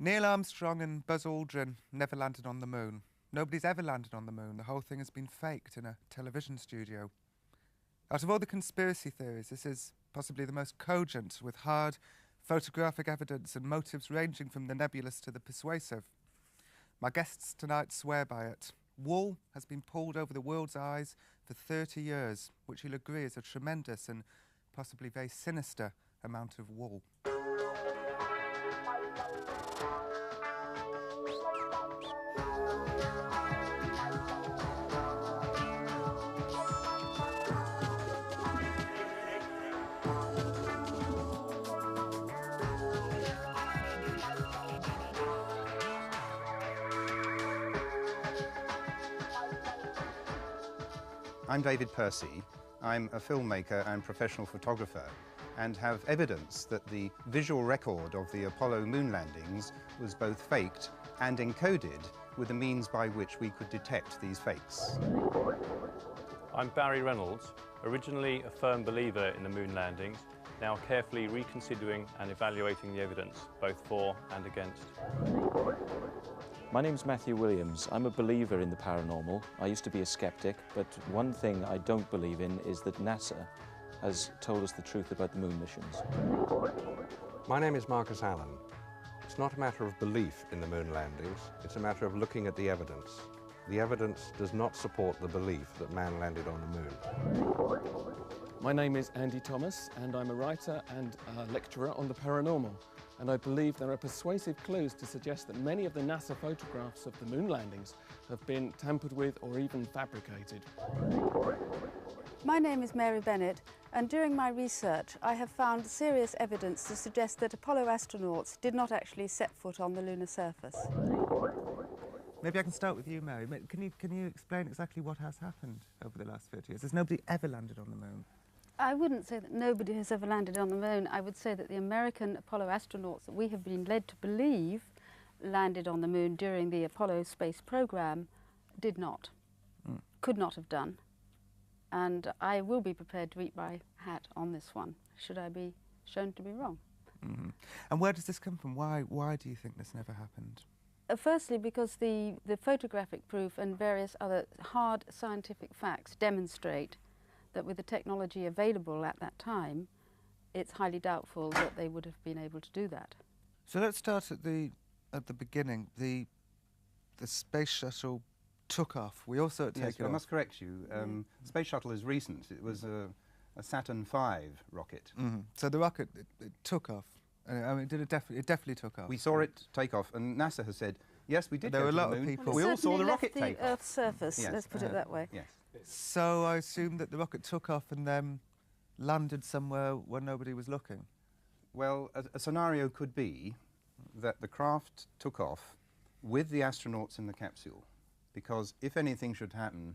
Neil Armstrong and Buzz Aldrin never landed on the moon. Nobody's ever landed on the moon. The whole thing has been faked in a television studio. Out of all the conspiracy theories, this is possibly the most cogent, with hard photographic evidence and motives ranging from the nebulous to the persuasive. My guests tonight swear by it. Wool has been pulled over the world's eyes for 30 years, which you'll agree is a tremendous and possibly very sinister amount of wool. I'm David Percy. I'm a filmmaker and professional photographer and have evidence that the visual record of the Apollo moon landings was both faked and encoded with the means by which we could detect these fakes. I'm Barry Reynolds, originally a firm believer in the moon landings, now carefully reconsidering and evaluating the evidence, both for and against. My name's Matthew Williams. I'm a believer in the paranormal. I used to be a skeptic, but one thing I don't believe in is that NASA has told us the truth about the moon missions. My name is Marcus Allen. It's not a matter of belief in the moon landings, it's a matter of looking at the evidence. The evidence does not support the belief that man landed on the moon. My name is Andy Thomas, and I'm a writer and a lecturer on the paranormal. And I believe there are persuasive clues to suggest that many of the NASA photographs of the moon landings have been tampered with or even fabricated. My name is Mary Bennett, and during my research I have found serious evidence to suggest that Apollo astronauts did not actually set foot on the lunar surface. Maybe I can start with you, Mary. Can you explain exactly what has happened over the last 30 years? Has nobody ever landed on the moon? I wouldn't say that nobody has ever landed on the moon. I would say that the American Apollo astronauts that we have been led to believe landed on the moon during the Apollo space program did not, could not have done. And I will be prepared to eat my hat on this one, should I be shown to be wrong. Mm-hmm. And where does this come from? Why do you think this never happened? Firstly, because the photographic proof and various other hard scientific facts demonstrate that with the technology available at that time, it's highly doubtful that they would have been able to do that. So let's start at the beginning. The space shuttle took off. We also had taken off. I must correct you. The space shuttle is recent. It was a Saturn V rocket. Mm-hmm. So the rocket it took off. I mean, it definitely took off. We saw it take off, and NASA has said, yes, we did there go were to a lot the moon. of people. We all saw the rocket take take off. Earth's surface, yes. Let's put it that way. Yes. So I assume that the rocket took off and then landed somewhere where nobody was looking. Well, a scenario could be that the craft took off with the astronauts in the capsule, because if anything should happen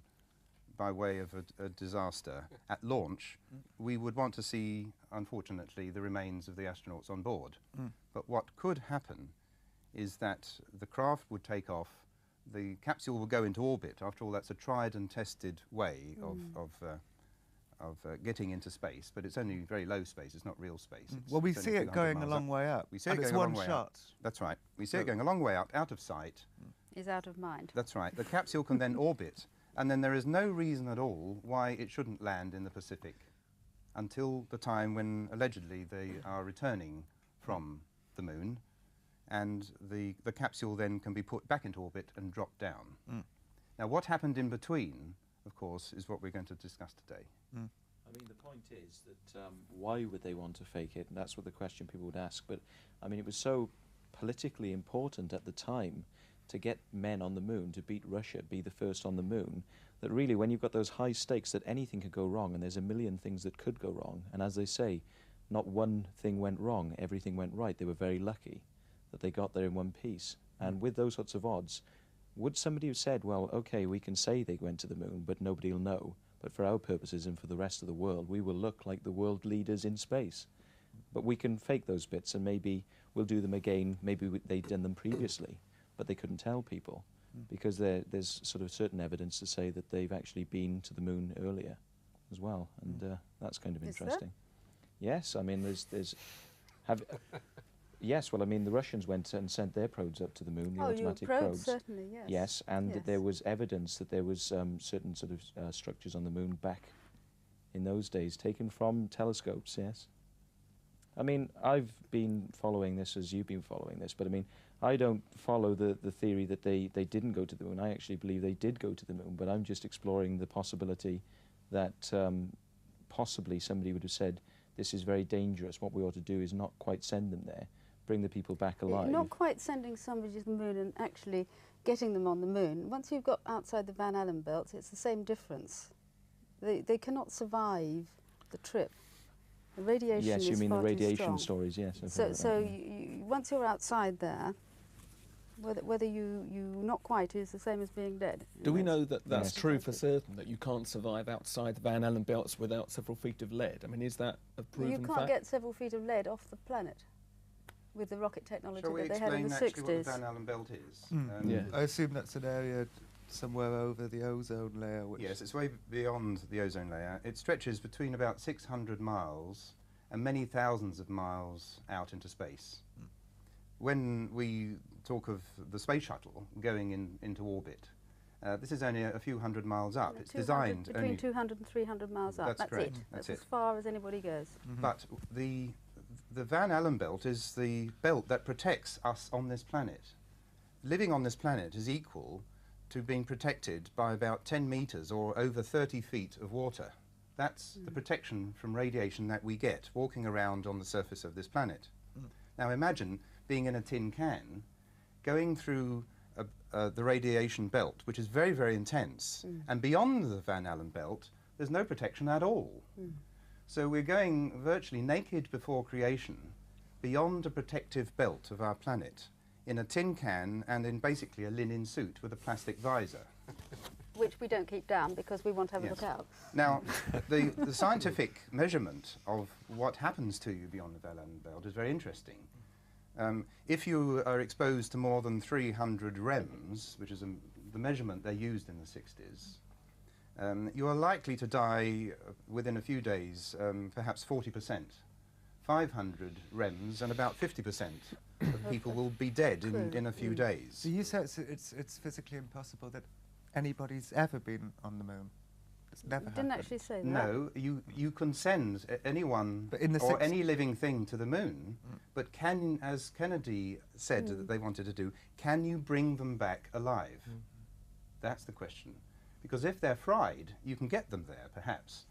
by way of a disaster at launch, we would want to see, unfortunately, the remains of the astronauts on board. But what could happen is that the craft would take off, the capsule will go into orbit. After all, that's a tried and tested way of getting into space, but it's only very low space, it's not real space. Well, we see it going a long way up. We see it going a long way up. That's right. We see it going a long way up, out of sight. Is out of mind. That's right. The capsule can then orbit, and then there is no reason at all why it shouldn't land in the Pacific until the time when allegedly they are returning from the moon, and the capsule then can be put back into orbit and dropped down. Now, what happened in between, of course, is what we're going to discuss today. I mean, the point is that why would they want to fake it? And that's what the question people would ask. But, I mean, it was so politically important at the time to get men on the moon, to beat Russia, be the first on the moon, that really when you've got those high stakes that anything could go wrong, and there's a million things that could go wrong, and as they say, not one thing went wrong, everything went right. They were very lucky that they got there in one piece. And with those sorts of odds, would somebody have said, well, okay, we can say they went to the moon, but nobody will know. But for our purposes and for the rest of the world, we will look like the world leaders in space. But we can fake those bits, and maybe we'll do them again. Maybe they'd done them previously, but they couldn't tell people, because there's sort of certain evidence to say that they've actually been to the moon earlier as well, and that's kind of interesting. Is there? Yes, I mean, there's Yes, well, I mean, the Russians went and sent their probes up to the moon, the Oh, automatic probes, certainly, yes. Yes, and Yes. there was evidence that there was certain sort of structures on the moon back in those days, taken from telescopes, yes. I mean, I've been following this as you've been following this, but I mean, I don't follow the theory that they didn't go to the moon. I actually believe they did go to the moon, but I'm just exploring the possibility that possibly somebody would have said, this is very dangerous, what we ought to do is not quite send them there, bring the people back alive. Not quite sending somebody to the moon and actually getting them on the moon. Once you've got outside the Van Allen belt, it's the same difference. They cannot survive the trip. The radiation yes, you is mean the far too radiation strong. stories, yes. I've So, heard so that, once you're outside there, whether you not quite is the same as being dead. Do we know that that's Yes. true for certain, that you can't survive outside the Van Allen belts without several feet of lead? I mean, is that a proven You can't fact? get several feet of lead off the planet with the rocket technology Shall we that they had in explain the actually what 60s. the Van Allen belt is? Yeah. I assume that's an area somewhere over the ozone layer. Which Yes, it's way beyond the ozone layer. It stretches between about 600 miles and many thousands of miles out into space. When we talk of the space shuttle going into orbit, this is only a few hundred miles up. It's 200 designed between only... 200 and 300 miles up. That's That's correct, it. that's That's it. as far as anybody goes. But the Van Allen belt is the belt that protects us on this planet. Living on this planet is equal to being protected by about 10 meters or over 30 feet of water. That's the protection from radiation that we get walking around on the surface of this planet. Now imagine being in a tin can, going through the radiation belt, which is very, very intense, and beyond the Van Allen belt, there's no protection at all. So we're going virtually naked before creation, beyond a protective belt of our planet, in a tin can and in basically a linen suit with a plastic visor. Which we don't keep down because we want to have a Yes. look out. Now, the scientific measurement of what happens to you beyond the Van Allen belt is very interesting. If you are exposed to more than 300 rems, which is the measurement they used in the 60s, you are likely to die within a few days, perhaps 40%. 500 rems and about 50% of people will be dead in a few days. So you say it's physically impossible that anybody's ever been on the moon. It's never Didn't happened. actually say that. No, you can send anyone But in the or 60s any living thing to the moon, but can, as Kennedy said that they wanted to do, can you bring them back alive? That's the question. Because if they're fried, you can get them there, perhaps.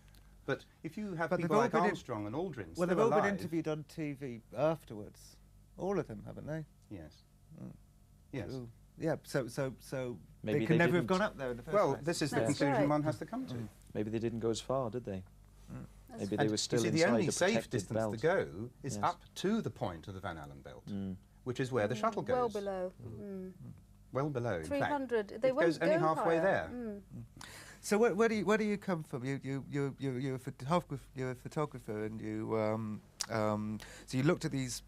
But if you have But they've people all like been Armstrong and Aldrin Well, still they've all alive, been interviewed on TV afterwards. All of them, haven't they? Yes. Yes. Ooh. Yeah. So Maybe they they can never have didn't. gone up there in the first Well, place. this is the That's conclusion right. one has to come to. Maybe they didn't go as far, did they? Maybe they And were still you see, the inside only the safe protected distance belt. to go is Yes. up to the point of the Van Allen belt, which is where the shuttle goes. Well below. Well below, in 300. fact. They It won't goes only go halfway higher. there. So where do you come from? You're a photographer, and so you looked at these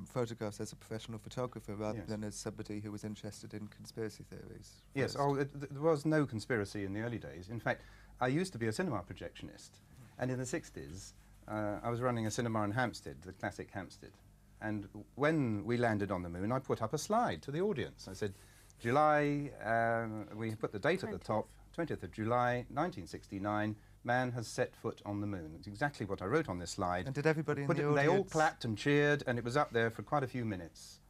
photographs as a professional photographer rather Yes. than as somebody who was interested in conspiracy theories. Yes, first. there was no conspiracy in the early days. In fact, I used to be a cinema projectionist, and in the 60s, I was running a cinema in Hampstead, the classic Hampstead. And when we landed on the moon, I put up a slide to the audience. I said, July, we put the date at the top, 20th of July, 1969, man has set foot on the moon. It's exactly what I wrote on this slide. And did everybody in Put the it- audience... They all clapped and cheered, and it was up there for quite a few minutes.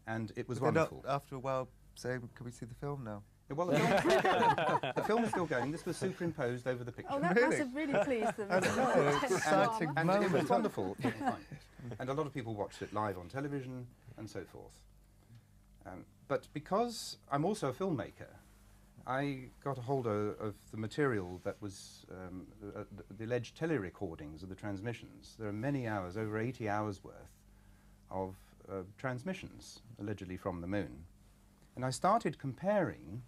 And it was But they're not, wonderful. after a while, saying, "Can we see the film now?" Well, the film is still going. The film is still going. This was superimposed over the picture. Oh, that Really? must have really pleased them. I know, it's exciting And it moment. was wonderful. And a lot of people watched it live on television and so forth. But because I'm also a filmmaker, I got a hold of the material that was the alleged tele-recordings of the transmissions. There are many hours, over 80 hours worth, of transmissions, allegedly from the moon. And I started comparing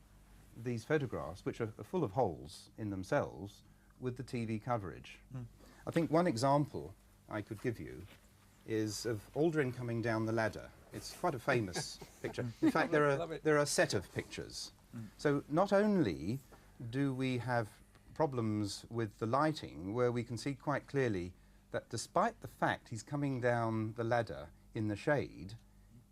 these photographs, which are full of holes in themselves, with the TV coverage. I think one example I could give you is of Aldrin coming down the ladder. It's quite a famous picture. In fact, there are a set of pictures. So not only do we have problems with the lighting, where we can see quite clearly that despite the fact he's coming down the ladder in the shade,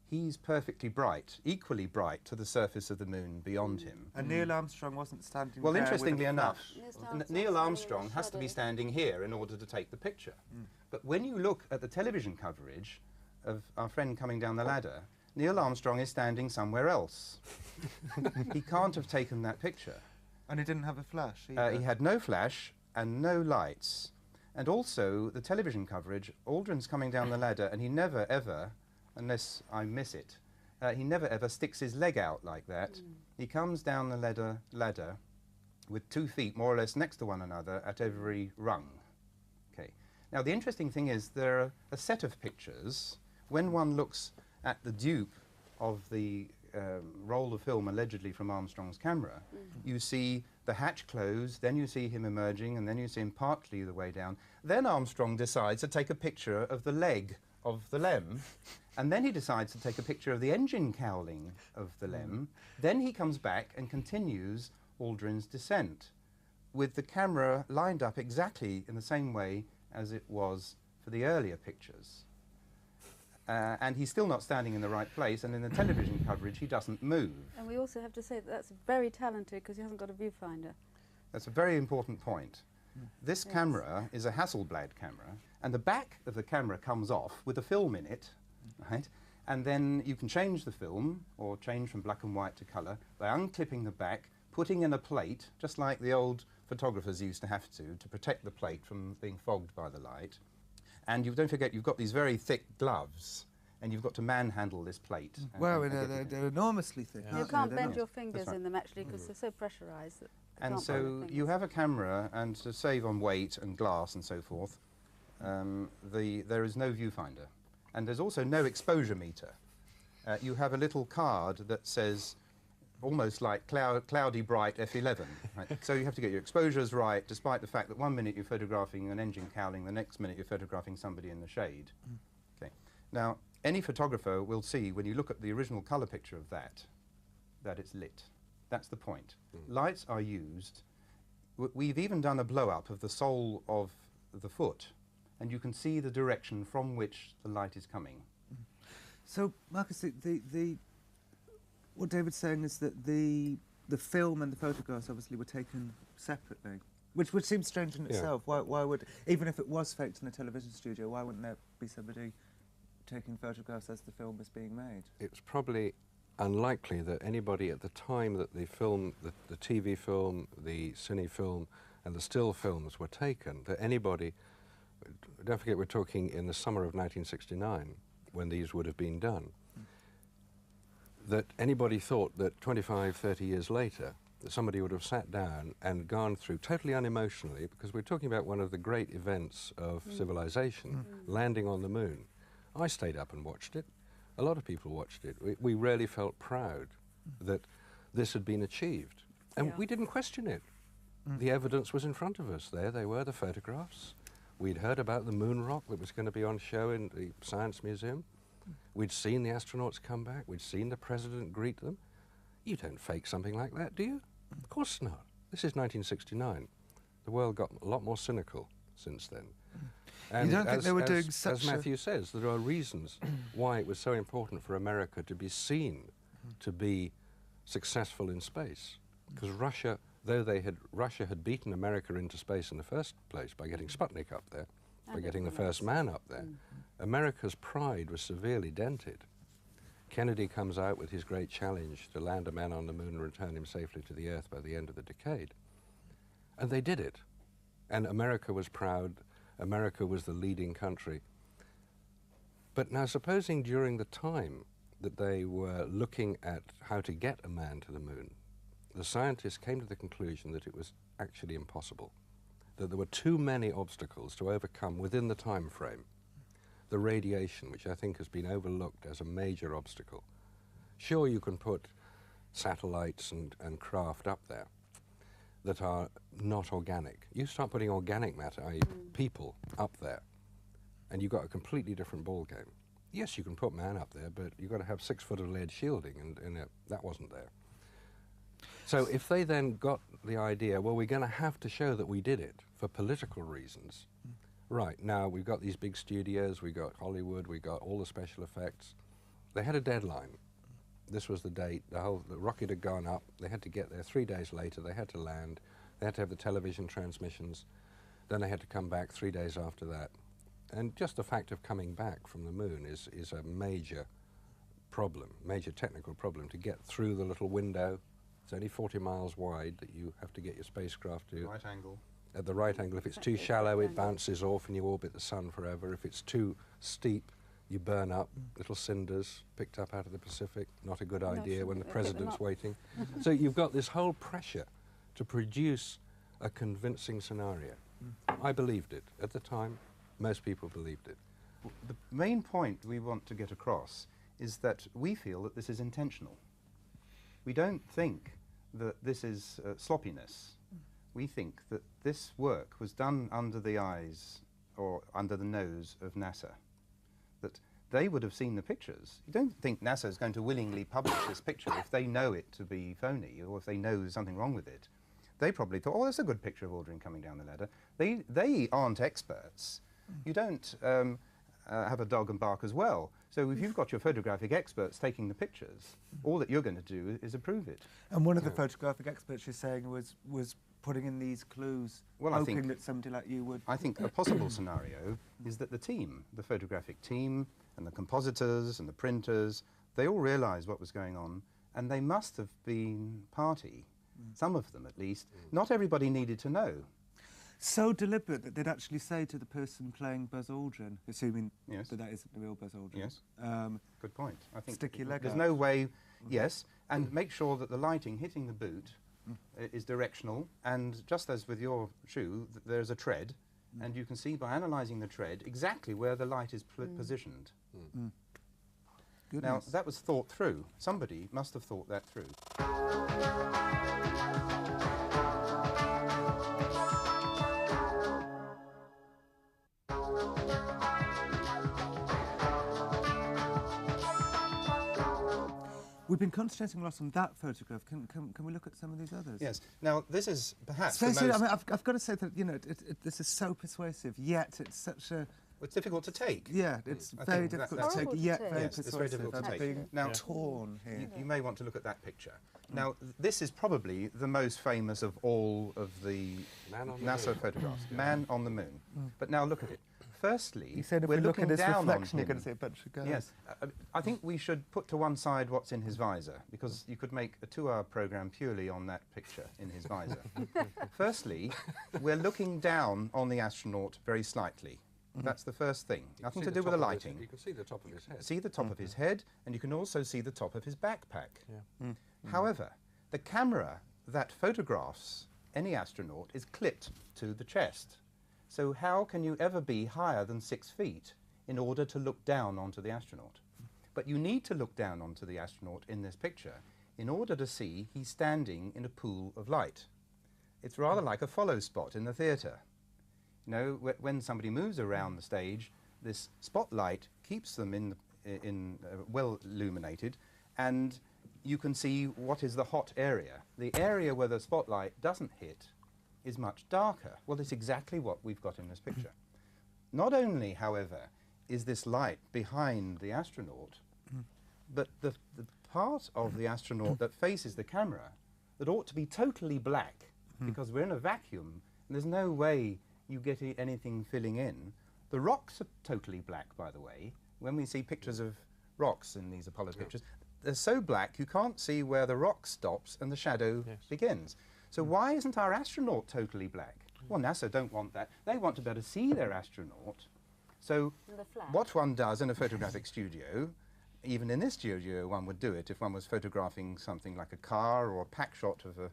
he's perfectly bright, equally bright to the surface of the moon beyond him. And Neil Armstrong wasn't standing Well, there interestingly with a enough, flash. Neil Armstrong has to be standing here in order to take the picture. But when you look at the television coverage of our friend coming down the ladder, Neil Armstrong is standing somewhere else. He can't have taken that picture. And he didn't have a flash either. He had no flash and no lights. And also, the television coverage, Aldrin's coming down the ladder, and he never ever, unless I miss it, he never ever sticks his leg out like that. He comes down the ladder with 2 feet more or less next to one another at every rung. Okay. Now, the interesting thing is there are a set of pictures. When one looks at the dupe of the roll of film allegedly from Armstrong's camera, you see the hatch close, then you see him emerging, and then you see him partly the way down. Then Armstrong decides to take a picture of the leg of the LEM, and then he decides to take a picture of the engine cowling of the LEM. Then he comes back and continues Aldrin's descent with the camera lined up exactly in the same way as it was for the earlier pictures. And he's still not standing in the right place, and in the television coverage he doesn't move. And we also have to say that that's very talented because he hasn't got a viewfinder. That's a very important point. This camera is a Hasselblad camera, and the back of the camera comes off with a film in it, right? And then you can change the film, or change from black and white to colour, by unclipping the back, putting in a plate, just like the old photographers used to have to protect the plate from being fogged by the light. And you don't forget, you've got these very thick gloves, and you've got to manhandle this plate. Well, they're enormously thick. You can't bend your fingers in them actually because they're so pressurised that you And can't bend so your you fingers. have a camera, and to save on weight and glass and so forth, there is no viewfinder. And there's also no exposure meter. You have a little card that says, almost like cloudy bright F11. Right? So you have to get your exposures right, despite the fact that 1 minute you're photographing an engine cowling, the next minute you're photographing somebody in the shade. Okay. Now, any photographer will see, when you look at the original colour picture of that it's lit. That's the point. Lights are used. We've even done a blow-up of the sole of the foot, and you can see the direction from which the light is coming. So, Marcus, what David's saying is that the film and the photographs obviously were taken separately, which would seem strange in itself. Why would, even if it was faked in a television studio, why wouldn't there be somebody taking photographs as the film was being made? It's probably unlikely that anybody at the time that the film, the TV film, the cine film, and the still films were taken, that anybody, don't forget we're talking in the summer of 1969, when these would have been done, that anybody thought that 25, 30 years later, that somebody would have sat down and gone through, totally unemotionally, because we're talking about one of the great events of civilization, landing on the moon. I stayed up and watched it. A lot of people watched it. We really felt proud that this had been achieved. And we didn't question it. The evidence was in front of us. There they were, the photographs. We'd heard about the moon rock that was going to be on show in the Science Museum. We'd seen the astronauts come back. We'd seen the president greet them. You don't fake something like that, do you? Of course not. This is 1969. The world got a lot more cynical since then. And you don't think they were doing such as Matthew says, there are reasons why it was so important for America to be seen to be successful in space. Because Russia, though Russia had beaten America into space in the first place by getting Sputnik up there, by getting the first man up there, America's pride was severely dented. Kennedy comes out with his great challenge to land a man on the moon and return him safely to the Earth by the end of the decade. And they did it. And America was proud. America was the leading country. But now supposing during the time that they were looking at how to get a man to the moon, the scientists came to the conclusion that it was actually impossible, that there were too many obstacles to overcome within the time frame. The radiation, which I think has been overlooked as a major obstacle. Sure, you can put satellites and craft up there that are not organic. You start putting organic matter, i.e. people, up there, and you've got a completely different ballgame. Yes, you can put man up there, but you've got to have 6 foot of lead shielding, and that wasn't there. So if they then got the idea, well, we're going to have to show that we did it for political reasons, Right, now we've got these big studios, we've got Hollywood, we've got all the special effects. They had a deadline. This was the date, the rocket had gone up, they had to get there 3 days later, they had to land, they had to have the television transmissions, then they had to come back 3 days after that. And just the fact of coming back from the moon is a major problem, major technical problem, to get through the little window. It's only 40 miles wide that you have to get your spacecraft to. Right angle. At the right angle. If it's too shallow, it bounces off and you orbit the sun forever. If it's too steep, you burn up. Little cinders picked up out of the Pacific. Not a good idea when the president's waiting. So you've got this whole pressure to produce a convincing scenario. I believed it. At the time, most people believed it. The main point we want to get across is that we feel that this is intentional. We don't think that this is sloppiness. We think that this work was done under the eyes or under the nose of NASA, that they would have seen the pictures. You don't think NASA is going to willingly publish this picture if they know it to be phony or if they know there's something wrong with it. They probably thought, oh, that's a good picture of Aldrin coming down the ladder. They aren't experts. You don't have a dog and bark as well. So if you've got your photographic experts taking the pictures, all that you're going to do is approve it. And one of the photographic experts you're saying was putting in these clues, hoping that somebody like you would... I think a possible scenario is that the team, the photographic team, and the compositors and the printers, they all realised what was going on, and they must have been party, some of them at least. Not everybody needed to know. So deliberate that they'd actually say to the person playing Buzz Aldrin, assuming that that isn't the real Buzz Aldrin. Yes. Good point. I think stick your leg there's out. no way, yes, and make sure that the lighting hitting the boot is directional, and just as with your shoe, there's a tread, and you can see by analysing the tread exactly where the light is positioned. Now, that was thought through. Somebody must have thought that through. We've been concentrating a lot on that photograph. Can we look at some of these others? Yes. Now, this is perhaps the Especially, most... I mean, I've got to say that, you know, this is so persuasive, yet it's such a... It's difficult to take. Yeah, it's I very think difficult to take, Horrible yet to take. very Yes, persuasive. it's very difficult to I'm take. being Now, torn here. You may want to look at that picture. Now, this is probably the most famous of all of the NASA photographs. Man on the Moon. But now look at it. Firstly, You said if we're we look at looking his down on reflection, you're him. going to see a bunch of guys. Yes, I think we should put to one side what's in his visor, because you could make a 2-hour program purely on that picture in his visor. Firstly, we're looking down on the astronaut very slightly. That's the first thing. Nothing to do with the lighting. You can see the top of his head. See the top of his head, and you can also see the top of his backpack. However, the camera that photographs any astronaut is clipped to the chest. So how can you ever be higher than 6 feet in order to look down onto the astronaut? But you need to look down onto the astronaut in this picture in order to see he's standing in a pool of light. It's rather like a follow spot in the theatre. You know, when somebody moves around the stage, this spotlight keeps them well illuminated, and you can see what is the hot area. The area where the spotlight doesn't hit is much darker. Well, it's exactly what we've got in this picture. Not only, however, is this light behind the astronaut, but the part of the astronaut that faces the camera that ought to be totally black, because we're in a vacuum, and there's no way you get anything filling in. The rocks are totally black, by the way. When we see pictures of rocks in these Apollo pictures, they're so black you can't see where the rock stops and the shadow begins. So why isn't our astronaut totally black? Well, NASA don't want that. They want to be able to see their astronaut. So what one does in a photographic studio, even in this studio one would do it if one was photographing something like a car or a pack shot of a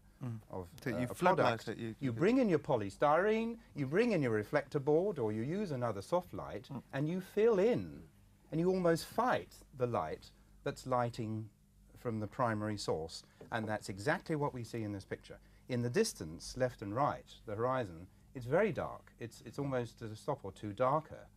product. You bring in your polystyrene, you bring in your reflector board, or you use another soft light, and you fill in, and you almost fight the light that's lighting from the primary source. And that's exactly what we see in this picture. In the distance, left and right, the horizon, it's very dark. It's almost a stop or two darker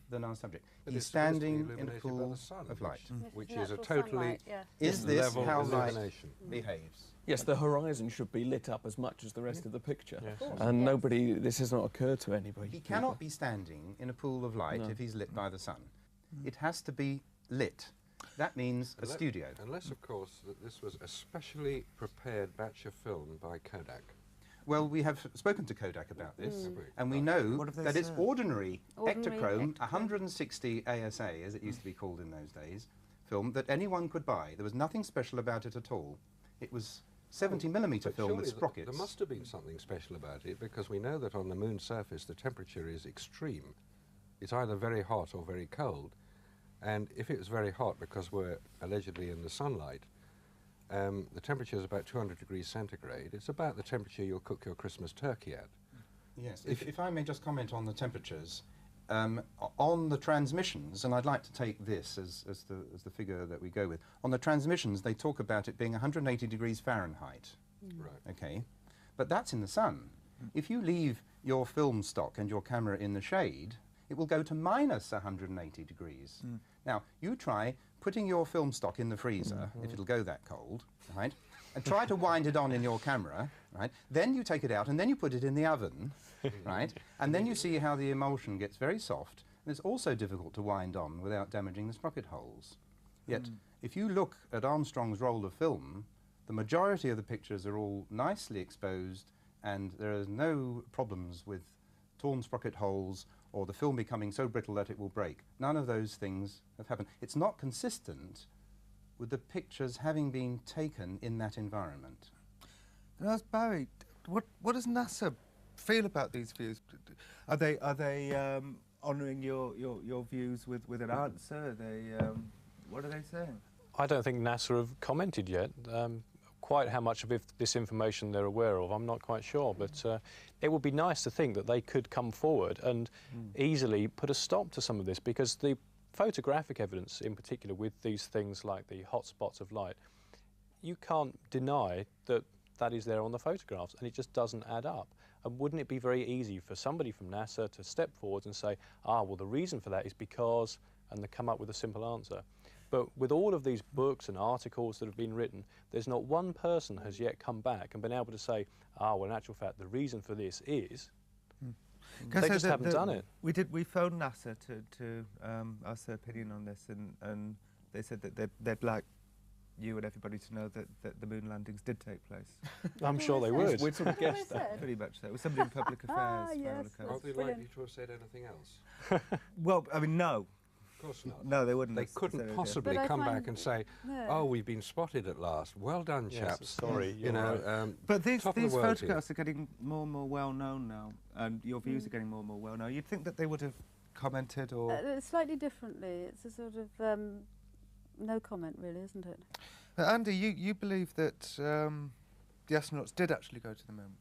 than our subject. But He's it's supposed to be standing in a illuminated by pool the sun, of light. which is a Natural totally sunlight, yeah. Is this level how light illumination. behaves? Yes, the horizon should be lit up as much as the rest of the picture. Yes. And nobody, this has not occurred to anybody. He cannot be standing in a pool of light if he's lit by the sun. It has to be lit. That means a studio. Unless, of course, that this was a specially prepared batch of film by Kodak. Well, we have spoken to Kodak about this, Have we? and we Right. know that it's ordinary Ordinary Ektachrome, Ektachrome. 160 ASA, as it used to be called in those days, film that anyone could buy. There was nothing special about it at all. It was 70mm But film with surely sprockets. there must have been something special about it, because we know that on the moon's surface the temperature is extreme. It's either very hot or very cold. And if it was very hot, because we're allegedly in the sunlight, the temperature is about 200 degrees centigrade. It's about the temperature you'll cook your Christmas turkey at. Yes, if I may just comment on the temperatures. On the transmissions, and I'd like to take this as the figure that we go with, on the transmissions they talk about it being 180 degrees Fahrenheit. Right. Okay, but that's in the sun. If you leave your film stock and your camera in the shade, it will go to minus 180 degrees. Now, you try putting your film stock in the freezer, if it'll go that cold, right, and try to wind it on in your camera, right, then you take it out and then you put it in the oven, right, and then you see how the emulsion gets very soft, and it's also difficult to wind on without damaging the sprocket holes. Yet, if you look at Armstrong's roll of film, the majority of the pictures are all nicely exposed, and there are no problems with torn sprocket holes or the film becoming so brittle that it will break. None of those things have happened. It's not consistent with the pictures having been taken in that environment. And I was Barry, what does NASA feel about these views? Are they honouring your views with an answer? Are they what are they saying? I don't think NASA have commented yet. Quite how much of this information they're aware of, I'm not quite sure, but it would be nice to think that they could come forward and easily put a stop to some of this, because the photographic evidence in particular with these things like the hot spots of light, you can't deny that that is there on the photographs, and it just doesn't add up. And wouldn't it be very easy for somebody from NASA to step forward and say, well, the reason for that is because, and they come up with a simple answer. But with all of these books and articles that have been written, there's not one person has yet come back and been able to say, well, in actual fact, the reason for this is... They just haven't done it. We phoned NASA to ask their opinion on this, and they said that they'd like you and everybody to know that the moon landings did take place. I'm sure they would. We'd sort of guessed that. Pretty much so. It was somebody in public affairs. yes, Aren't they likely to have said anything else? Well, I mean, no. Of course not. No, they wouldn't. They have said couldn't anything. possibly But I come back find- and say, No. oh, we've been spotted at last. Well done, Yes, chaps. sorry, You you're know, right. But these top of the world here. photographs are getting more and more well known now, and your views are getting more and more well known. You'd think that they would have commented or. Slightly differently. It's a sort of no comment, really, isn't it? Andy, you believe that the astronauts did actually go to the moon?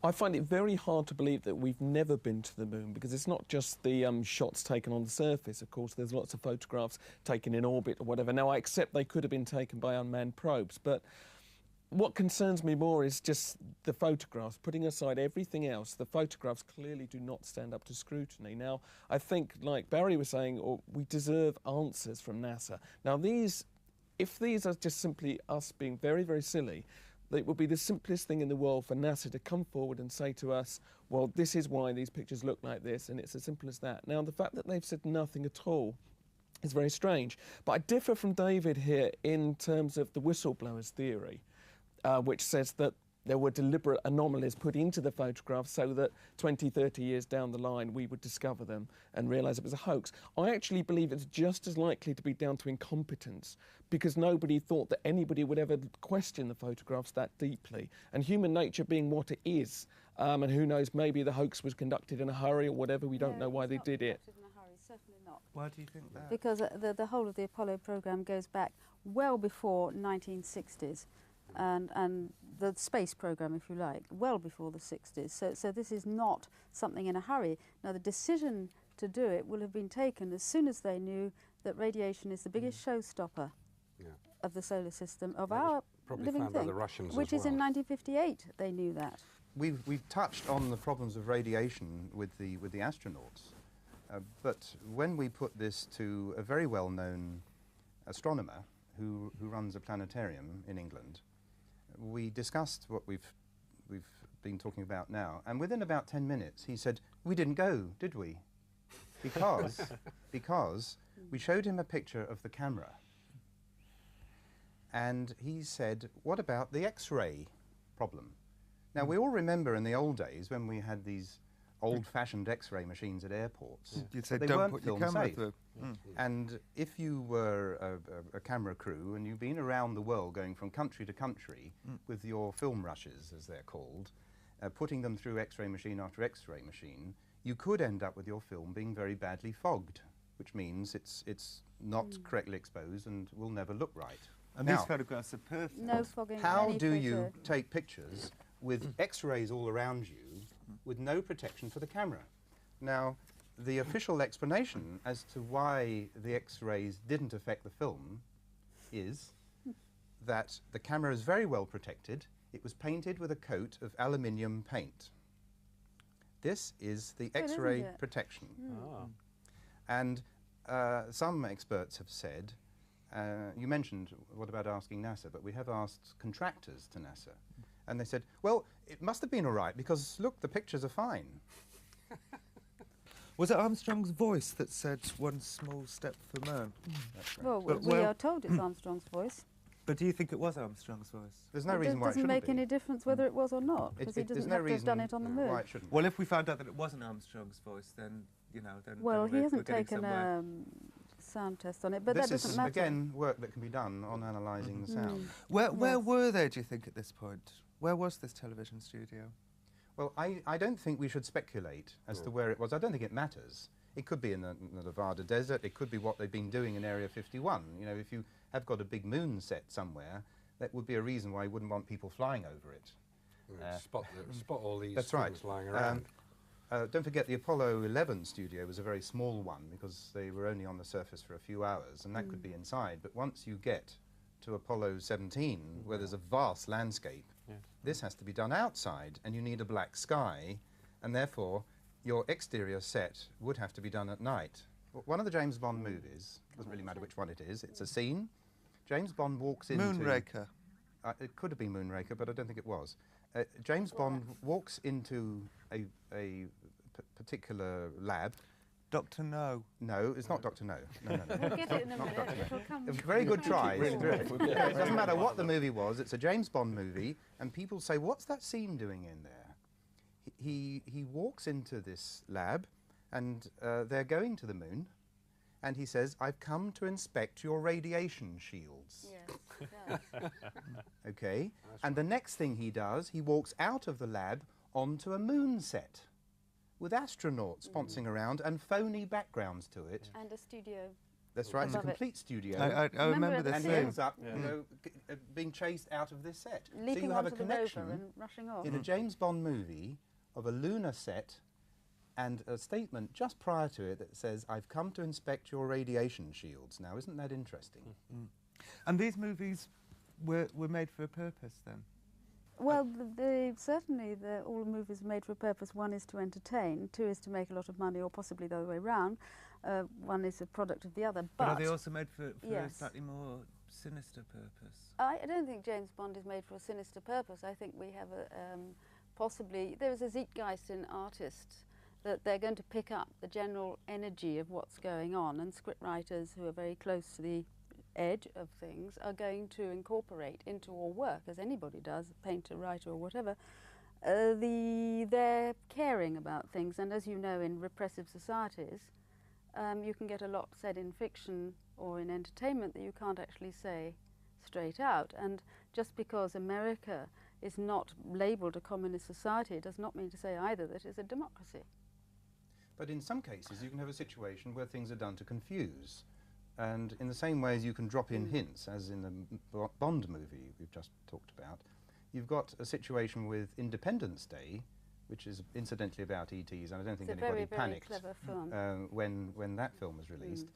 I find it very hard to believe that we've never been to the moon, because it's not just the shots taken on the surface. Of course, there's lots of photographs taken in orbit or whatever. Now, I accept they could have been taken by unmanned probes, but what concerns me more is just the photographs. Putting aside everything else, the photographs clearly do not stand up to scrutiny. Now, I think, like Barry was saying, we deserve answers from NASA. Now, if these are just simply us being very, very silly, it would be the simplest thing in the world for NASA to come forward and say to us, well, this is why these pictures look like this, and it's as simple as that. Now, the fact that they've said nothing at all is very strange. But I differ from David here in terms of the whistleblower's theory, which says that there were deliberate anomalies put into the photographs so that 20, 30 years down the line we would discover them and realise it was a hoax. I actually believe it's just as likely to be down to incompetence, because nobody thought that anybody would ever question the photographs that deeply. And human nature being what it is, and who knows, maybe the hoax was conducted in a hurry or whatever, we don't know why they did it. In a hurry, certainly not. Why do you think that? Because the whole of the Apollo program goes back well before 1960s. And the space program, if you like, well before the 60s. So this is not something in a hurry. Now, the decision to do it will have been taken as soon as they knew that radiation is the biggest showstopper of the solar system, of our probably living found by thing, the Russians which as is in well. 1958. They knew that. We've touched on the problems of radiation with the astronauts, but when we put this to a very well-known astronomer who runs a planetarium in England, we discussed what we've been talking about now, and within about 10 minutes he said, "We didn't go, did we?" Because we showed him a picture of the camera, and he said, "What about the X-ray problem?" Now, we all remember in the old days when we had these old-fashioned X-ray machines at airports. You'd say, they don't weren't put your film camera safe. through. And if you were a camera crew and you've been around the world going from country to country with your film rushes, as they're called, putting them through X-ray machine after X-ray machine, you could end up with your film being very badly fogged, which means it's not correctly exposed and will never look right. And now, these photographs are perfect. No fogging. in how any do you photo. take pictures with X-rays all around you with no protection for the camera? Now, the official explanation as to why the X-rays didn't affect the film is that the camera is very well protected. It was painted with a coat of aluminium paint. This is the Good, isn't X-ray it? protection. Ah. And some experts have said, you mentioned, what about asking NASA? But we have asked contractors to NASA. And they said, well, it must have been all right because, look, the pictures are fine. Was it Armstrong's voice that said one small step for man? That's right. Well, But we well- are told it's Armstrong's voice. But do you think it was Armstrong's voice? There's no It reason why it doesn't shouldn't make be. any difference whether it was or not, because he there's doesn't no have to have done reason it on the moon. why it shouldn't. Well, if we found out that it wasn't Armstrong's voice, then, you know, then... Well, then he we're hasn't getting taken somewhere. a sound test on it, but this that doesn't is, matter. again, work that can be done on analysing the sound. Where Yes. were they, do you think, at this point? Where was this television studio? Well, I don't think we should speculate as to where it was. I don't think it matters. It could be in the Nevada desert. It could be what they've been doing in Area 51. You know, if you have got a big moon set somewhere, that would be a reason why you wouldn't want people flying over it. Spot all these That's things right. lying around. Don't forget the Apollo 11 studio was a very small one because they were only on the surface for a few hours, and that could be inside. But once you get to Apollo 17, where there's a vast landscape, this has to be done outside, and you need a black sky, and therefore your exterior set would have to be done at night. One of the James Bond movies, doesn't really matter which one it is, it's a scene. James Bond walks into... Moonraker. It could have been Moonraker, but I don't think it was. James Bond walks into a particular lab. Dr. No. No, it's not Dr. No. No. We'll get it in a Not minute. Dr. No. It'll come. A very good try. really good. It doesn't matter what the movie was, it's a James Bond movie, and people say, what's that scene doing in there? He walks into this lab, and they're going to the moon, and he says, I've come to inspect your radiation shields. Yes, it does. Okay? And the next thing he does, he walks out of the lab onto a moon set with astronauts sponcing around and phony backgrounds to it. And a studio. That's right, it's a Above it. complete studio. I Remember remember at the this And he scene? ends up being chased out of this set. so Leaping you have a onto the connection rover and rushing off. in a James Bond movie of a lunar set and a statement just prior to it that says, I've come to inspect your radiation shields. Now, isn't that interesting? And these movies were made for a purpose, then? Well, certainly all the movies are made for a purpose. One is to entertain, two is to make a lot of money, or possibly the other way around. One is a product of the other. But are they also made for a Yes. slightly more sinister purpose? I don't think James Bond is made for a sinister purpose. I think we have possibly... There is a Zeitgeist in artists that they're going to pick up the general energy of what's going on, and scriptwriters who are very close to the edge of things are going to incorporate into all work, as anybody does, a painter, writer or whatever, they're caring about things. And as you know, in repressive societies, you can get a lot said in fiction or in entertainment that you can't actually say straight out. And just because America is not labelled a communist society does not mean to say either that it's a democracy. But in some cases, you can have a situation where things are done to confuse. And in the same way as you can drop in hints, as in the Bond movie we've just talked about, you've got a situation with Independence Day, which is incidentally about ETs, and I don't think It's a anybody very, very panicked clever film. when that film was released.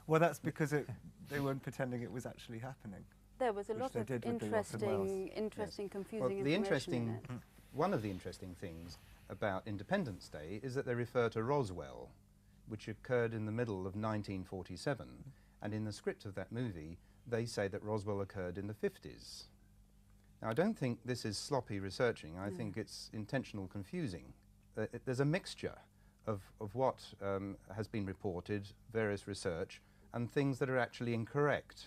Well, that's because they weren't pretending it was actually happening. There was a Which lot they of did with the Orson Welles. interesting, confusing Well, the information in interesting, it. one of the interesting things about Independence Day is that they refer to Roswell, which occurred in the middle of 1947, and in the script of that movie, they say that Roswell occurred in the 50s. Now, I don't think this is sloppy researching. I think it's intentional confusing. There's a mixture of what has been reported, various research, and things that are actually incorrect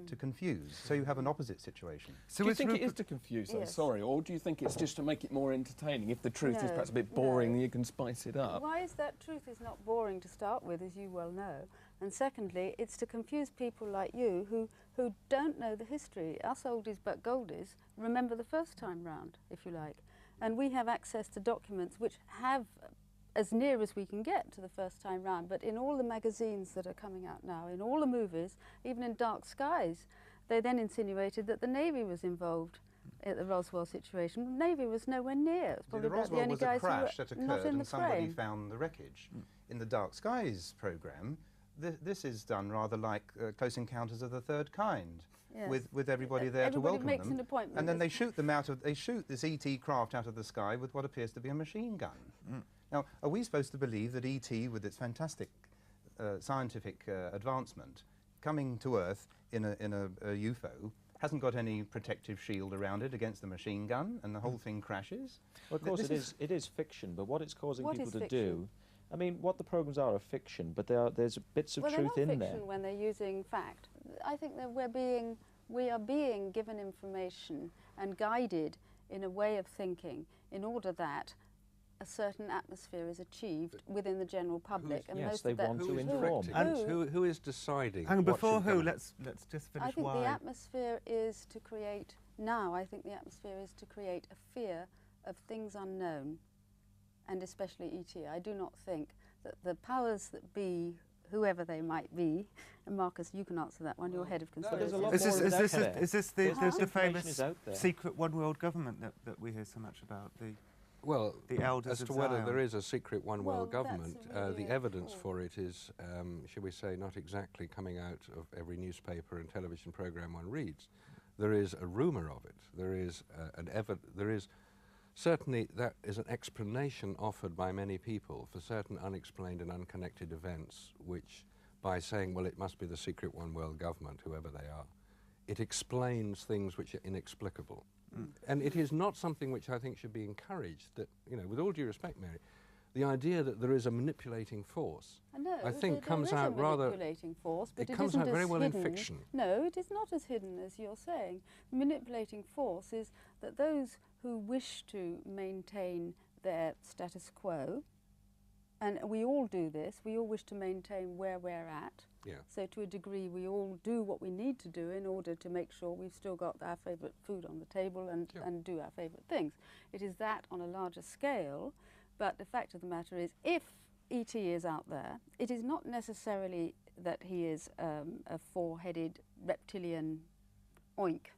to confuse. So you have an opposite situation. So do you think it is to confuse them, sorry, or do you think it's just to make it more entertaining? If the truth is perhaps a bit boring, then you can spice it up. Why is that truth is not boring to start with, as you well know? And secondly, it's to confuse people like you who don't know the history. Us oldies but goldies remember the first time round, if you like. And we have access to documents which have, as near as we can get to the first time round, but in all the magazines that are coming out now, in all the movies, even in Dark Skies, they then insinuated that the Navy was involved at the Roswell situation. The Navy was nowhere near. It was probably about the only guys who were not in the frame. The Roswell was a crash that occurred and somebody found the wreckage. In the Dark Skies programme, this is done rather like Close Encounters of the Third Kind, with everybody there to welcome makes them. An appointment. And then they shoot them they shoot this ET craft out of the sky with what appears to be a machine gun. Now, are we supposed to believe that ET, with its fantastic scientific advancement, coming to Earth in a UFO, hasn't got any protective shield around it against the machine gun, and the whole thing crashes? Well, of course, it is fiction, but what it's causing people to do... I mean, what the programmes are fiction, but there's bits of truth in there. Well, they're not fiction when they're using fact. I think that we are being given information and guided in a way of thinking in order that a certain atmosphere is achieved within the general public. And yes, they want to inform. And who is deciding? Hang on, before who, let's just finish. I think why. the atmosphere is to create, I think the atmosphere is to create a fear of things unknown, and especially ET. I do not think that the powers that be, whoever they might be, and Marcus, you can answer that one, you're head of conspiracy. Is this the famous secret one world government that we hear so much about? Well, the elders as to whether there is a secret one world government, the evidence for it is, shall we say, not exactly coming out of every newspaper and television program one reads. There is a rumour of it. There is certainly that is an explanation offered by many people for certain unexplained and unconnected events, which, by saying, well, it must be the secret one world government, whoever they are, it explains things which are inexplicable. And it is not something which I think should be encouraged, that, you know, with all due respect, Mary, the idea that there is a manipulating force, I think comes out rather... manipulating force, but it comes out very well hidden. in fiction. No, it is not as hidden as you're saying. The manipulating force is that those who wish to maintain their status quo, and we all do this, we all wish to maintain where we're at. Yeah. So to a degree we all do what we need to do in order to make sure we've still got our favourite food on the table and do our favourite things. It is that on a larger scale, but the fact of the matter is, if E.T. is out there, it is not necessarily that he is a four-headed reptilian oink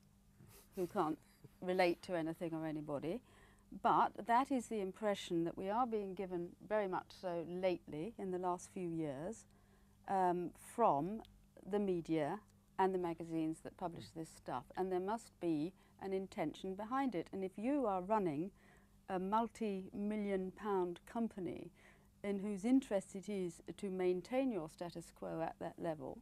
who can't relate to anything or anybody, but that is the impression that we are being given very much so lately in the last few years from the media and the magazines that publish this stuff, and there must be an intention behind it. And if you are running a multi-million-pound company in whose interest it is to maintain your status quo at that level,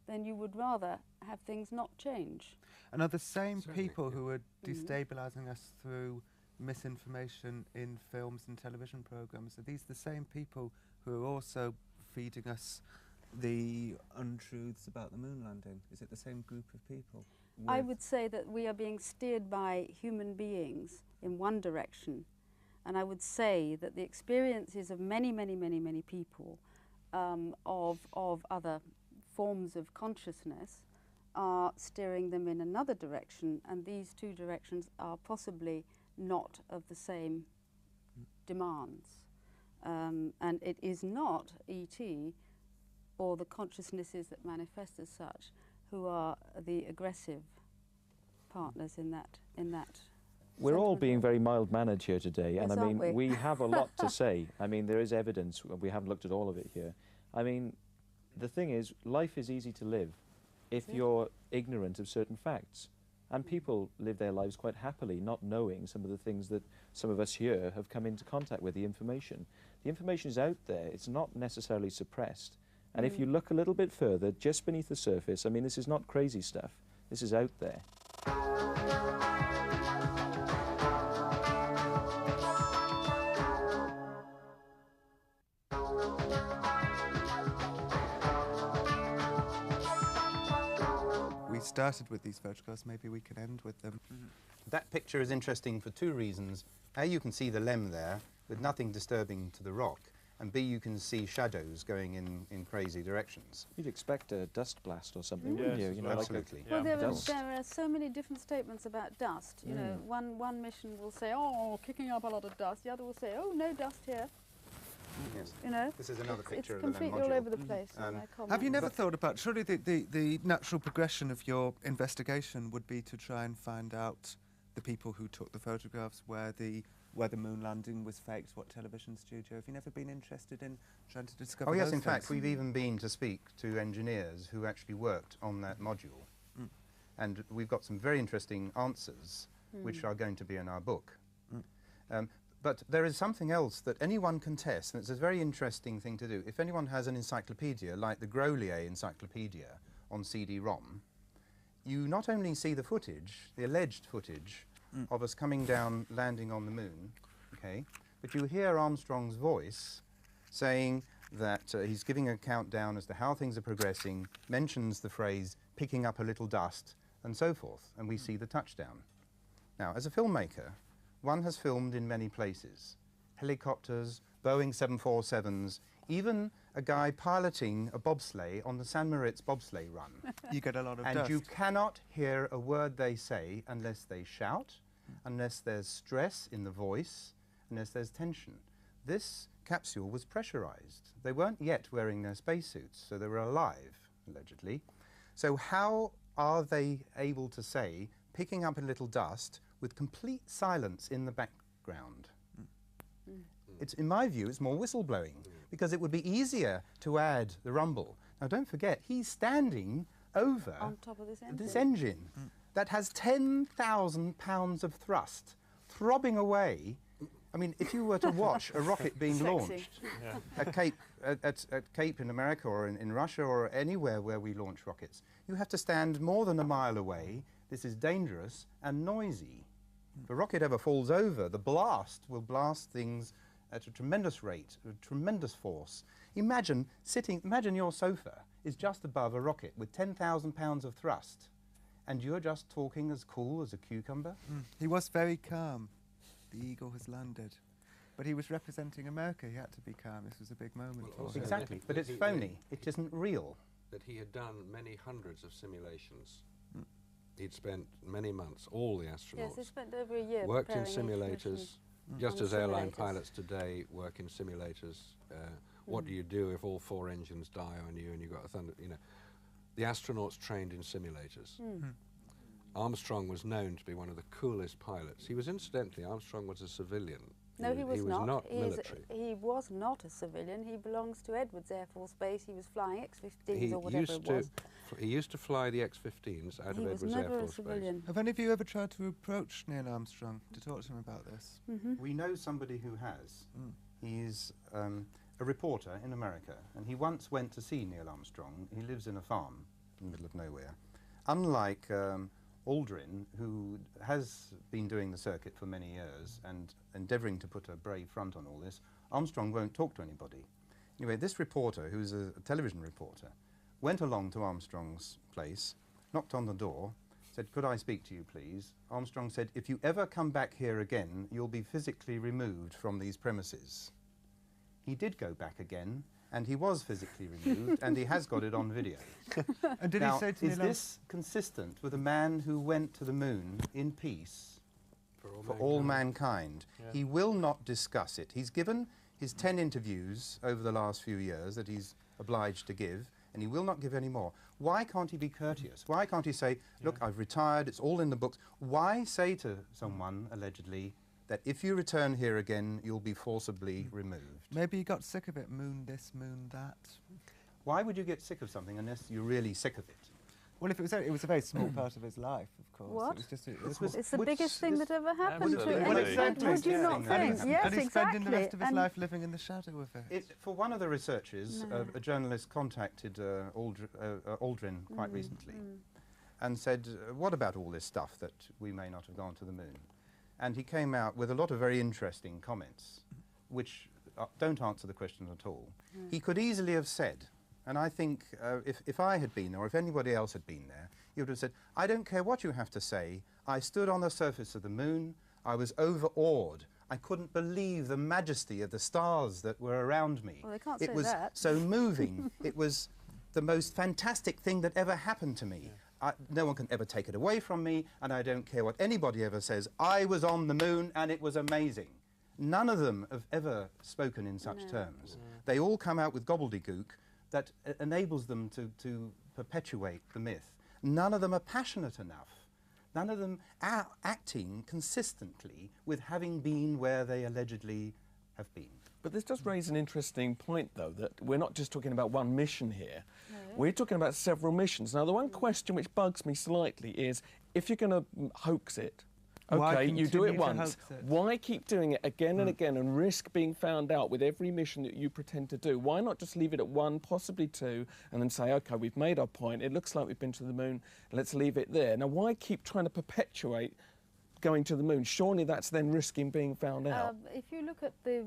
then you would rather have things not change. And are the same people who are destabilising us through misinformation in films and television programmes, are these the same people who are also feeding us the untruths about the moon landing? Is it the same group of people? I would say that we are being steered by human beings in one direction, and I would say that the experiences of many, many, many, many people of other forms of consciousness are steering them in another direction, and these two directions are possibly not of the same demands. And it is not E.T. or the consciousnesses that manifest as such who are the aggressive partners in that. We're all being very mild-mannered here today, yes, and I mean, we have a lot to say. I mean, there is evidence. We haven't looked at all of it here. I mean, the thing is, life is easy to live if you're ignorant of certain facts. And people live their lives quite happily, not knowing some of the things that some of us here have come into contact with, the information. The information is out there. It's not necessarily suppressed. And if you look a little bit further, just beneath the surface, I mean, this is not crazy stuff. This is out there. started with these photographs, maybe we can end with them. That picture is interesting for two reasons. A, you can see the lem there with nothing disturbing to the rock, and B, you can see shadows going in crazy directions. You'd expect a dust blast or something, wouldn't you? You know, absolutely. Well, Yeah. there are so many different statements about dust. You know, one mission will say, "Oh, kicking up a lot of dust." The other will say, "Oh, no dust here." Yes. You know, This is another it's picture of the lem completely module. all over the place. in their Have you comments. never thought about, surely the natural progression of your investigation would be to try and find out the people who took the photographs, where the moon landing was faked, what television studio? Have you never been interested in trying to discover Oh yes, those in fact, things? we've even been to speak to engineers who actually worked on that module. And we've got some very interesting answers, which are going to be in our book. But there is something else that anyone can test, and it's a very interesting thing to do. If anyone has an encyclopedia, like the Grolier Encyclopedia on CD-ROM, you not only see the footage, the alleged footage, of us coming down, landing on the moon, okay, but you hear Armstrong's voice saying that he's giving a countdown as to how things are progressing, mentions the phrase, picking up a little dust, and so forth, and we see the touchdown. Now, as a filmmaker, one has filmed in many places. Helicopters, Boeing 747s, even a guy piloting a bobsleigh on the San Moritz bobsleigh run. You get a lot of And dust. you cannot hear a word they say unless they shout, unless there's stress in the voice, unless there's tension. This capsule was pressurized. They weren't yet wearing their spacesuits, so they were alive, allegedly. So how are they able to say, picking up a little dust, with complete silence in the background? It's, in my view, it's more whistleblowing, because it would be easier to add the rumble. Now, don't forget, he's standing over On top of this engine. this engine that has 10,000 pounds of thrust throbbing away. I mean, if you were to watch a rocket being Sexy. launched at Cape in America or in Russia or anywhere where we launch rockets, you have to stand more than a mile away. This is dangerous and noisy. If a rocket ever falls over, the blast will blast things at a tremendous rate, a tremendous force. Imagine your sofa is just above a rocket with 10,000 pounds of thrust, and you're just talking as cool as a cucumber. He was very calm. The Eagle has landed. But he was representing America. He had to be calm. This was a big moment Well, for also him. Exactly, but it's phony. It isn't real. That he had done many hundreds of simulations. He'd spent many months, all the astronauts, Yes, they spent over a year worked in preparing each mission. simulators, just On as airline simulators. pilots today work in simulators. What do you do if all 4 engines die on you and you've got a thunder, you know? The astronauts trained in simulators. Armstrong was known to be one of the coolest pilots. He was, incidentally, Armstrong was a civilian. No, he was not. military. He was not a civilian. He belongs to Edwards Air Force Base. He was flying X-15s He or whatever it was. he used to fly the X-15s out He of was Edwards Air never a Force Base. civilian. Have any of you ever tried to approach Neil Armstrong to talk to him about this? We know somebody who has. He's a reporter in America, and he once went to see Neil Armstrong. He lives in a farm in the middle of nowhere. Unlike Aldrin, who has been doing the circuit for many years and endeavouring to put a brave front on all this, Armstrong won't talk to anybody. Anyway, this reporter, who's a television reporter, went along to Armstrong's place, knocked on the door, said, "Could I speak to you, please?" Armstrong said, "If you ever come back here again, you'll be physically removed from these premises." He did go back again, and he was physically removed, and he has got it on video. And did Now, he say to is Neil this consistent with a man who went to the moon in peace for all mankind? Yeah. He will not discuss it. He's given his 10 interviews over the last few years that he's obliged to give, and he will not give any more. Why can't he be courteous? Why can't he say, "Look, I've retired, it's all in the books"? Why say to someone, allegedly, that if you return here again, you'll be forcibly removed? Maybe he got sick of it, moon this, moon that. Why would you get sick of something unless you're really sick of it? Well, if it was a very small part of his life, of course. What? It was just It's the Which biggest thing this- that ever happened to Absolutely. him. Well, exactly. Would you not Yeah. think? And Yes, and he's exactly. spending the rest of his And life living in the shadow of it. For one of the researchers, No. a journalist contacted Aldrin quite recently and said, "What about all this stuff that we may not have gone to the moon?" And he came out with a lot of very interesting comments, which don't answer the question at all. He could easily have said, and I think if I had been there, or if anybody else had been there, you would have said, I don't care what you have to say. I stood on the surface of the moon. I was overawed. I couldn't believe the majesty of the stars that were around me. Well, they can't it say was that. so moving. It was the most fantastic thing that ever happened to me. No one can ever take it away from me, and I don't care what anybody ever says. I was on the moon, and it was amazing. None of them have ever spoken in such terms. They all come out with gobbledygook that enables them to perpetuate the myth. None of them are passionate enough. None of them are acting consistently with having been where they allegedly have been. But this does raise an interesting point, though, that we're not just talking about one mission here. No. We're talking about several missions. Now, the one question which bugs me slightly is, if you're going to hoax it, okay, you do it once. Why keep doing it again and again and risk being found out with every mission that you pretend to do? Why not just leave it at one, possibly two, and then say, OK, we've made our point. It looks like we've been to the moon. Let's leave it there. Now, why keep trying to perpetuate going to the moon? Surely that's then risking being found out. If you look at the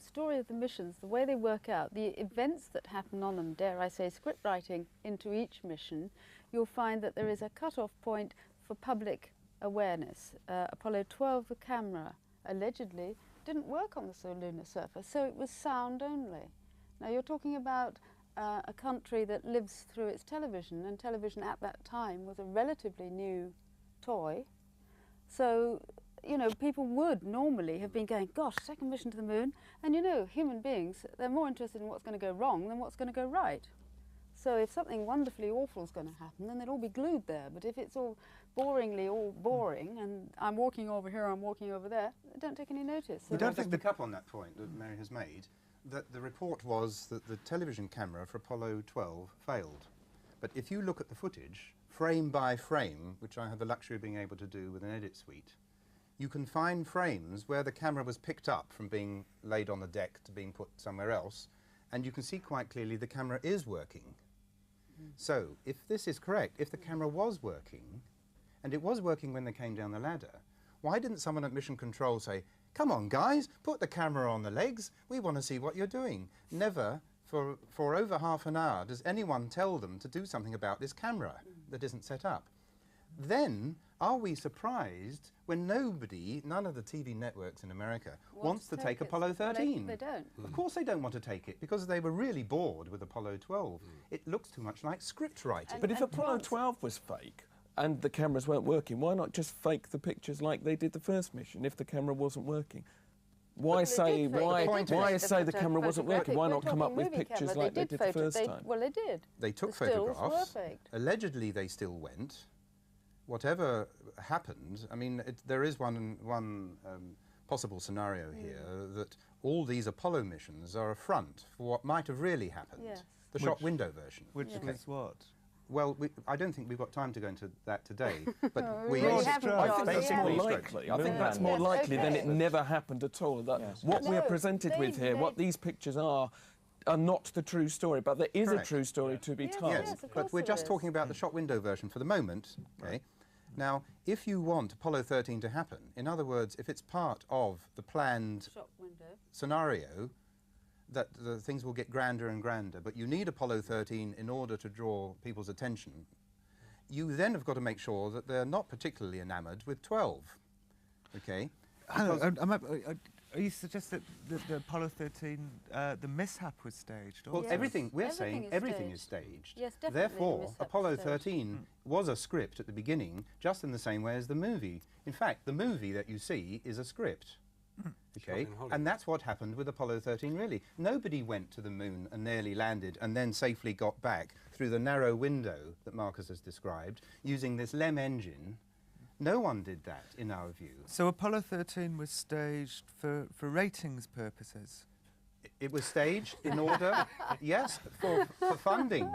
story of the missions, the way they work out, the events that happen on them, dare I say, script writing into each mission, you'll find that there is a cut-off point for public awareness. Apollo 12, the camera, allegedly, didn't work on the lunar surface, so it was sound only. Now, you're talking about a country that lives through its television, and television at that time was a relatively new toy. So, you know, people would normally have been going, gosh, second mission to the moon. And, you know, human beings, they're more interested in what's going to go wrong than what's going to go right. So if something wonderfully awful is going to happen, then they'll all be glued there. But if it's all boringly all boring, and I'm walking over here, I'm walking over there, they don't take any notice. So We don't pick up on that point that Mary has made, that the report was that the television camera for Apollo 12 failed. But if you look at the footage, frame by frame, which I have the luxury of being able to do with an edit suite, you can find frames where the camera was picked up from being laid on the deck to being put somewhere else, and you can see quite clearly the camera is working. So, if this is correct, if the camera was working, and it was working when they came down the ladder, why didn't someone at Mission Control say, come on guys, put the camera on the legs, we want to see what you're doing? Never, for over half an hour, does anyone tell them to do something about this camera that isn't set up. Then, are we surprised when none of the TV networks in America wants to take Apollo 13? They don't. Of course they don't want to take it, because they were really bored with Apollo 12. It looks too much like script writing. But if Apollo 12 was fake, and the cameras weren't working, why not just fake the pictures like they did the first mission if the camera wasn't working? Why say the camera wasn't working? Why not come up with pictures like they did the first time? Well, they did. They took photographs. Allegedly, they still went. Whatever happened, I mean, there is one possible scenario here that all these Apollo missions are a front for what might have really happened. Yes. The shop window version. Which is what? Well, I don't think we've got time to go into that today. But I think that's more likely. I think that's more likely than it never happened at all. That what we are presented with here, what these pictures are not the true story, but there is a true story to be told. Yes, but we're just talking about the shop window version for the moment. Okay. Now, if you want Apollo 13 to happen, in other words, if it's part of the planned scenario, that the things will get grander and grander, but you need Apollo 13 in order to draw people's attention, you then have got to make sure that they're not particularly enamoured with 12. Okay? Are you suggesting that the Apollo 13, the mishap was staged? Well, Yes. everything is staged. Yes, definitely. Therefore, Apollo 13 was a script at the beginning, just in the same way as the movie. In fact, the movie that you see is a script. Okay, and that's what happened with Apollo 13, really. Nobody went to the moon and nearly landed and then safely got back through the narrow window that Marcus has described, using this LEM engine. No one did that, in our view. So Apollo 13 was staged for ratings purposes? It was staged in order, yes, for funding.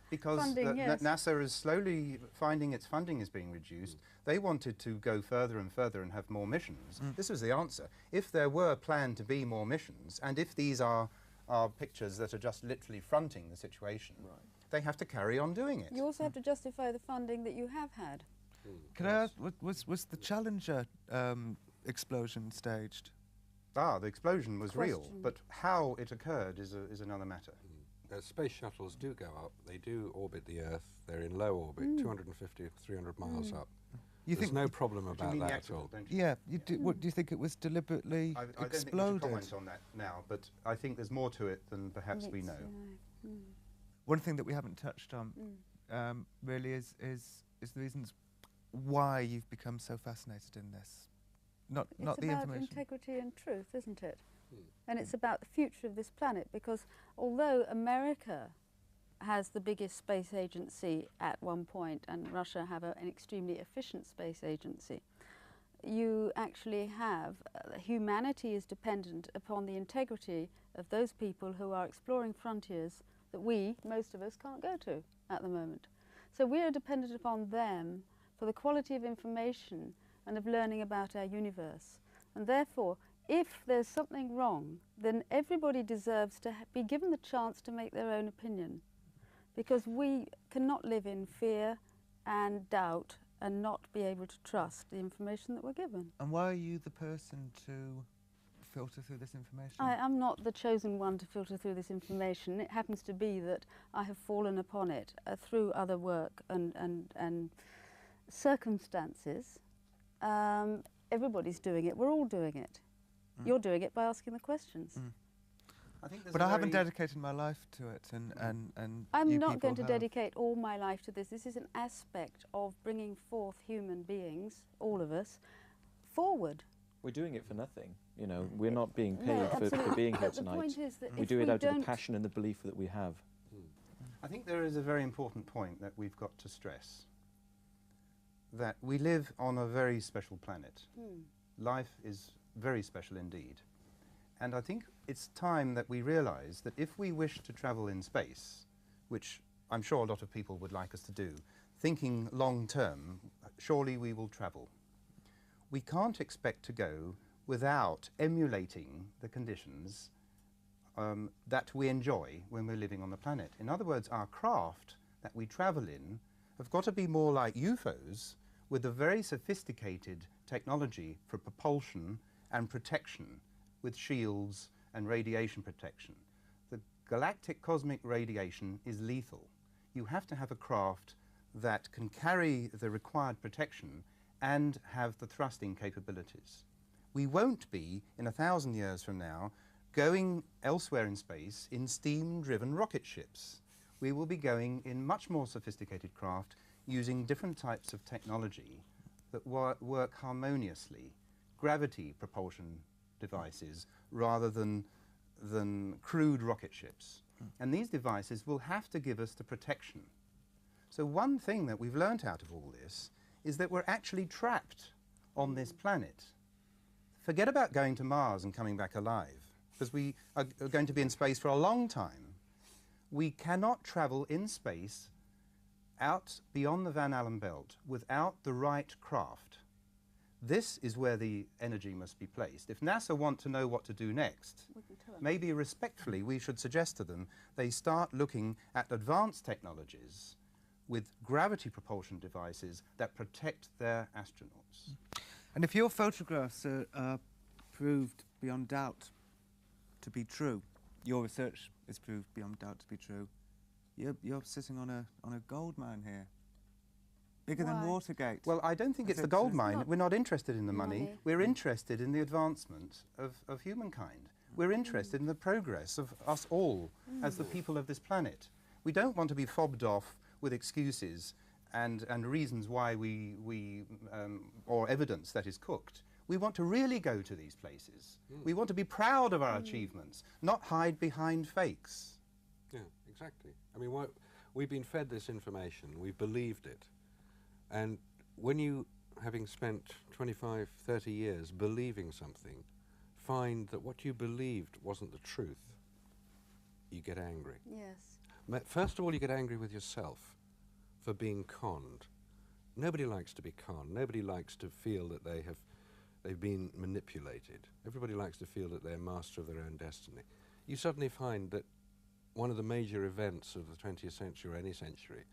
Because NASA is slowly finding its funding is being reduced. They wanted to go further and further and have more missions. This was the answer. If there were planned to be more missions, and if these are pictures that are just literally fronting the situation, they have to carry on doing it. You also have to justify the funding that you have had. Can I ask, was the Challenger explosion staged? The explosion was real, but how it occurred is another matter. Space shuttles do go up. They do orbit the Earth. They're in low orbit, 250, 300 miles up. You There's think no problem You about mean that the at accident, all. don't you? Yeah, what do you think it was deliberately I don't think we should exploded? comment on that now, but I think there's more to it than perhaps we know. One thing that we haven't touched on really is the reasons why you've become so fascinated in this. Not the It's about information. integrity and truth, isn't it? And it's about the future of this planet, because although America has the biggest space agency at one point and Russia have an extremely efficient space agency, you actually have humanity is dependent upon the integrity of those people who are exploring frontiers that most of us, can't go to at the moment. So we are dependent upon them for the quality of information and of learning about our universe. And therefore, if there's something wrong, then everybody deserves to be given the chance to make their own opinion, because we cannot live in fear and doubt and not be able to trust the information that we're given. And why are you the person to filter through this information? I'm not the chosen one to filter through this information. It happens to be that I have fallen upon it through other work and circumstances. Everybody's doing it. We're all doing it. You're doing it by asking the questions. I think But I haven't dedicated my life to it, and I'm you not people going to have. dedicate all my life to this. This is an aspect of bringing forth human beings, all of us, forward. We're doing it for nothing. You know, we're not being paid No, for absolutely. being here But the tonight. point is that We if do it we out of the don't- passion and the belief that we have. I think there is a very important point that we've got to stress, that we live on a very special planet. Life is very special indeed. And I think it's time that we realize that if we wish to travel in space, which I'm sure a lot of people would like us to do, thinking long term, surely we will travel. We can't expect to go without emulating the conditions that we enjoy when we're living on the planet. In other words, our craft that we travel in have got to be more like UFOs, with a very sophisticated technology for propulsion and protection, with shields and radiation protection. The galactic cosmic radiation is lethal. You have to have a craft that can carry the required protection and have the thrusting capabilities. We won't be, in 1,000 years from now, going elsewhere in space in steam-driven rocket ships. We will be going in much more sophisticated craft using different types of technology that work harmoniously, gravity propulsion devices rather than crude rocket ships. And these devices will have to give us the protection. So one thing that we've learnt out of all this is that we're actually trapped on this planet. Forget about going to Mars and coming back alive, because we are going to be in space for a long time. We cannot travel in space out beyond the Van Allen belt without the right craft. This is where the energy must be placed. If NASA want to know what to do next, maybe respectfully we should suggest to them they start looking at advanced technologies with gravity propulsion devices that protect their astronauts. And if your photographs are proved beyond doubt to be true, your research is proved beyond doubt to be true, you're sitting on a gold mine here. Bigger than Why? Watergate. Well, I don't think it's the gold mine. We're not interested in the money. We're interested in the advancement of humankind. We're interested in the progress of us all as the people of this planet. We don't want to be fobbed off with excuses and reasons why or evidence that is cooked. We want to really go to these places. We want to be proud of our achievements, not hide behind fakes. Yeah, exactly. I mean, we've been fed this information, we've believed it. And when you, having spent 25, 30 years believing something, find that what you believed wasn't the truth, you get angry. Yes. First of all, you get angry with yourself for being conned. Nobody likes to be conned. Nobody likes to feel that they've been manipulated. Everybody likes to feel that they're master of their own destiny. You suddenly find that one of the major events of the 20th century or any century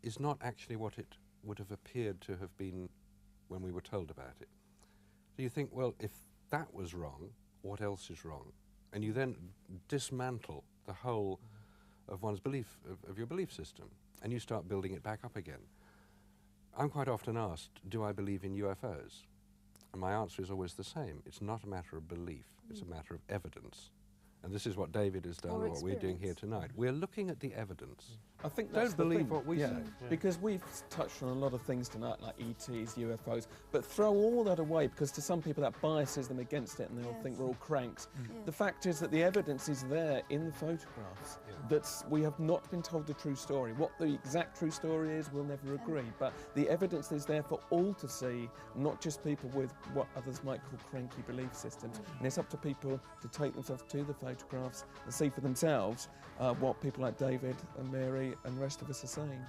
is not actually what it would have appeared to have been when we were told about it. So you think, well, if that was wrong, what else is wrong? And you then dismantle the whole of one's belief, of your belief system, and you start building it back up again. I'm quite often asked, do I believe in UFOs? And my answer is always the same. It's not a matter of belief, it's a matter of evidence. And this is what David has done, Or and what we're doing here tonight. We're looking at the evidence. I think that's Don't believe the thing. what we say. Because we've touched on a lot of things tonight, like ETs, UFOs, but throw all that away, because to some people that biases them against it and they'll think we're all cranks. The fact is that the evidence is there in the photographs, that we have not been told the true story. What the exact true story is, we'll never agree, but the evidence is there for all to see, not just people with what others might call cranky belief systems. And it's up to people to take themselves to the photographs and see for themselves what people like David and Mary and the rest of us are saying.